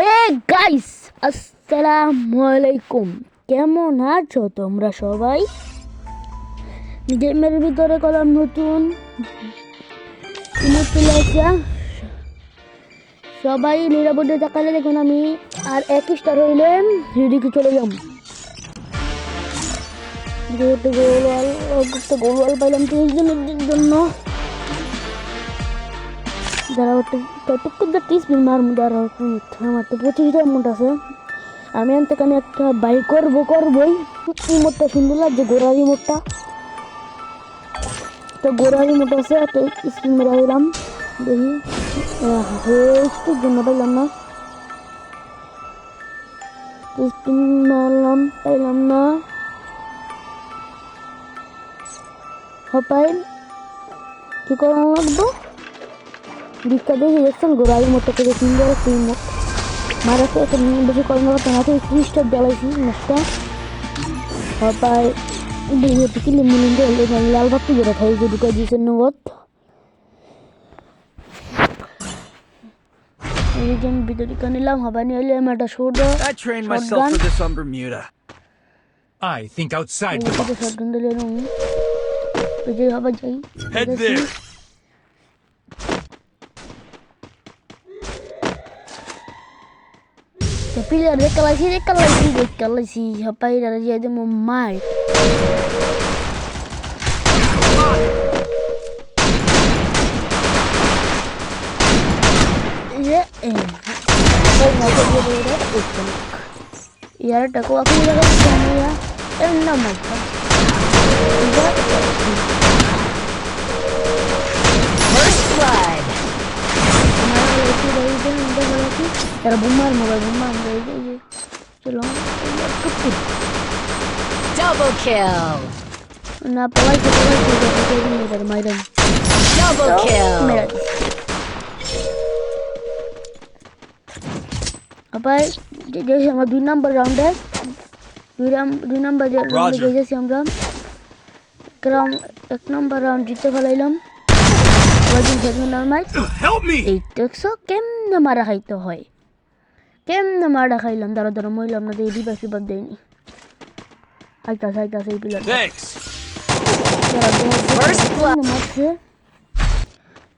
Hey guys, আসসালামু আলাইকুম। কেমন আছো তোমরা সবাই? গেমের ভিতরে কলাম নতুন চলে আসছে। সবাই নিরাপদে তাকালে দেখুন আমি আর 1 স্টার হইলে রিডিকে চলে যাম। গোলওয়াল পাইলাম 30 জনের জন্য। যারা ততক্ষণ তো 30 মিনিট মারমু, যারা আমার তো 25 ডায়মন্ড আছে। আমি এখানে একটা বাই করবই। রিমোটটা সুন্দর লাগছে, গোড়া রিমোটটা। তো গোড়া রিমোট আছে, তো স্ক্রিন মেরা দিলাম। দেখি একটু জন্য পাইলাম না, স্ক্রিন মারলাম, পাইলাম না। হপাই কি করা লাগবো? ভিক্ষা দেখে দেখছেন গোড়ার মতো করে সুন্দর একটা রিমোট মারাতে একটা বেশি কর্ম করতে না। 30টা জ্বালাইছি ম্যাচটা। হপাই দেখে কিনে মিলিন্দে হলে লাল বাতি করে খাই যে ঢুকাই দিয়েছে নগদ। এই যে আমি ভিতরে নিলাম, হবাই নিয়ে এলে আমার একটা I trained myself for this on Bermuda. I think outside the box. Shotgun দিলে ওই যে হবা যাই Head there. Pilih ada kalau si apa ini ada dia mau main. Ya, kalau mau dia itu. Ya, aku jaga sama ya. Nama apa? First blood. Cara bumar dari celong keput. Double kill. Kenapa lagi dari Maidan? Double kill. Apa jadi sama 2 number round deh. 2 number round jadi sih আমরা গ্রাম 1 number round জিতে ফেলাইলাম। ওই দিন normal এই দেখছো কেমনে মারা খাইতে হয়, কেমনে মারা খাইলাম। দাঁড়া মইলাম না, দিয়ে রিভাইভ দেয়নি। হাইতা সেই প্লেয়ার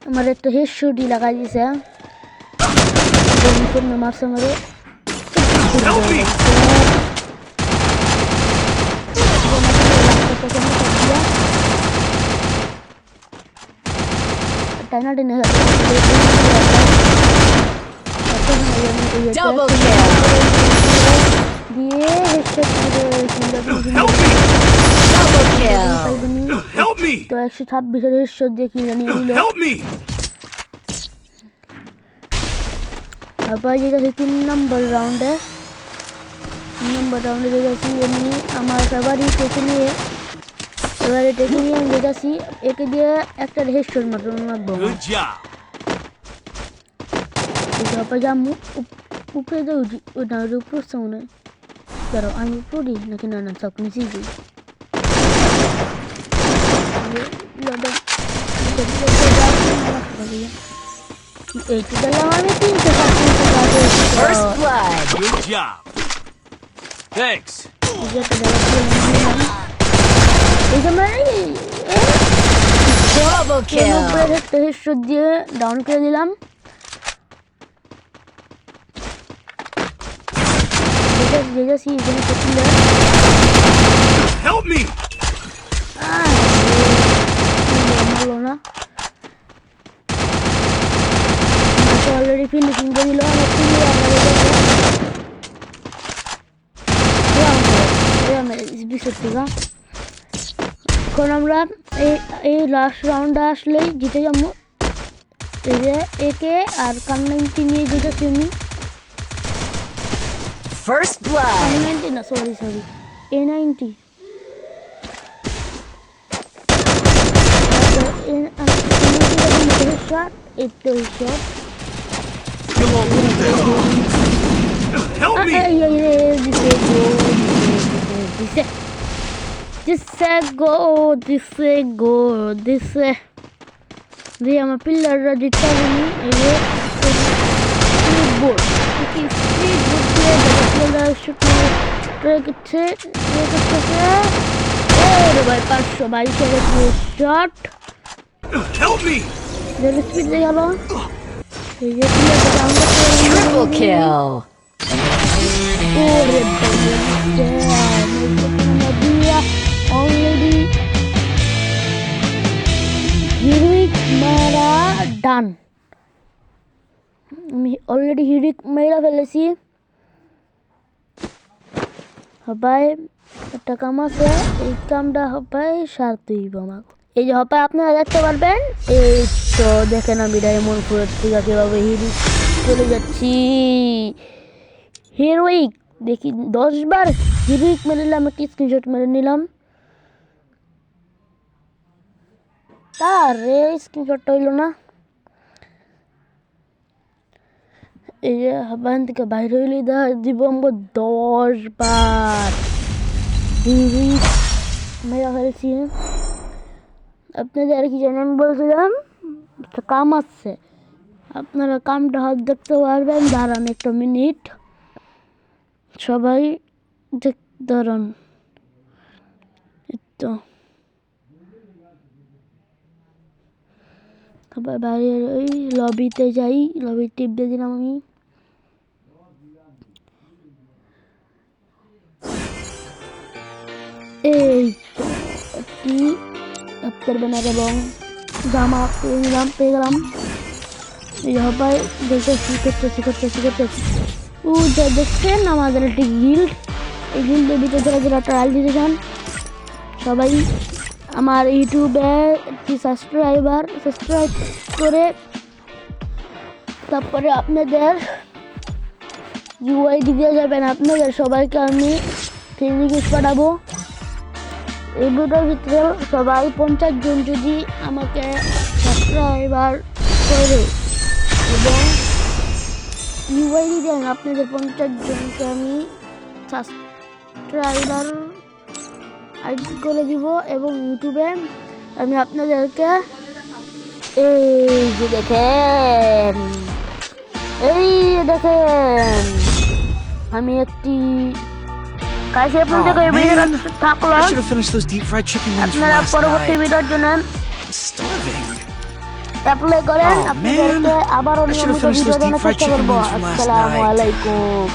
আমার একটা হেডশটই লাগাই দিছে। কেমনে মারছে আমারে। Double kill. Double kill. Help me. তো 126 এর হেডশট দিয়ে কি জানি নিল। Help me. আবার যেটা 3 নম্বর রাউন্ডে যেটাছি এমনি আমার সবারই টেকে নিয়ে আমি যেটাছি একে দিয়ে একটা হেডশট মারবো। Good job. apa jamu upre da uji udah upre sauna pero আমি উপরে নাকি না সব নিচে যাই এইটা দিলাম আমি 300 First blood. Good job. Thanks. Double kill. একটা হেডশট দিয়ে ডাউন করে দিলাম। Help me. Already finishing the long এখন আমরা এই লাস্ট রাউন্ডে আসলেই জিতে যাবো। এই যে একে আর কান90 নিয়ে যেতেছি আমি। First blood. A90 না, sorry A90 shot. Help me. This dia ama pillar ra ditta ni board কি স্পিড বুঝিয়ে দেখলে করছে ভাই 522 শট Help me! যেটা স্পিড দিয়ে গেল এই যে Triple kill. ওরে অলরেডি হিরোইক মারা ডান আমি অলরেডি হিরোইক মেরা ফেলেছি হবাই একটা কাম আছে এই কামটা হবাই সারতে হইব আমাকে এই যে হবাই আপনারা দেখতে পারবেন এই তো দেখেন আমি ডায়মন্ড ফুলের থেকে কীভাবে হিরোইক চলে যাচ্ছি হিরোইক দেখি 10 বার হিরোইক মেরে নিলাম একটা স্ক্রিনশট মেরে নিলাম তার স্ক্রিনশটটা হইল না এই যে হাবান থেকে বাইরে হইলে দিব আমরা 10 বার হিরোইক মেরা ফেলছি আপনাদের আর কি জানেন বলছিলাম একটা কাম আছে আপনারা কামটা হাত দেখতে পারবেন দাঁড়ান একটা মিনিট সবাই দাঁড়ান তো আবার বাইরে ওই লবিতে যাই লবি টিপ দিয়ে দিলাম আমি এই তো একটি আপনার ব্যানার এবং জামা পেয়ে গেলাম এই সবাই দেখতেছি করতেছি ও যা দেখছেন আমাদের একটি গিল্ড এই গিল্ডের ভিতরে যারা ট্রায়াল দিতে চান সবাই আমার ইউটিউবে একটি সাবস্ক্রাইব করে তারপরে আপনাদের ইউআইডি দিয়ে যাবেন আপনাদের সবাইকে আমি ফ্রেন্ড রিকোয়েস্ট পাঠাবো এই ভিডিওর ভিতরে সবাই 50 জন যদি আমাকে সাবস্ক্রাইবার করে এবং ইউআইডি দেন আপনাদের 50 জনকে আমি সাবস্ক্রাইবার আইডি করে দিব এবং ইউটিউবে আমি আপনাদেরকে এই যে দেখেন আমি একটি কাছে পর্যন্ত ভিডিওটা থাকলো I should have finished those deep fried chicken wings from আপনারা last পরবর্তী night. ভিডিওর জন্য I'm starving. অ্যাপ্লাই করেন Oh, আপনাদেরকে man. আবারও I should have নিয়মিত finished ভিডিও those deep দেওয়ার fried চেষ্টা chicken করবো wings from last আসসালামু night. আলাইকুম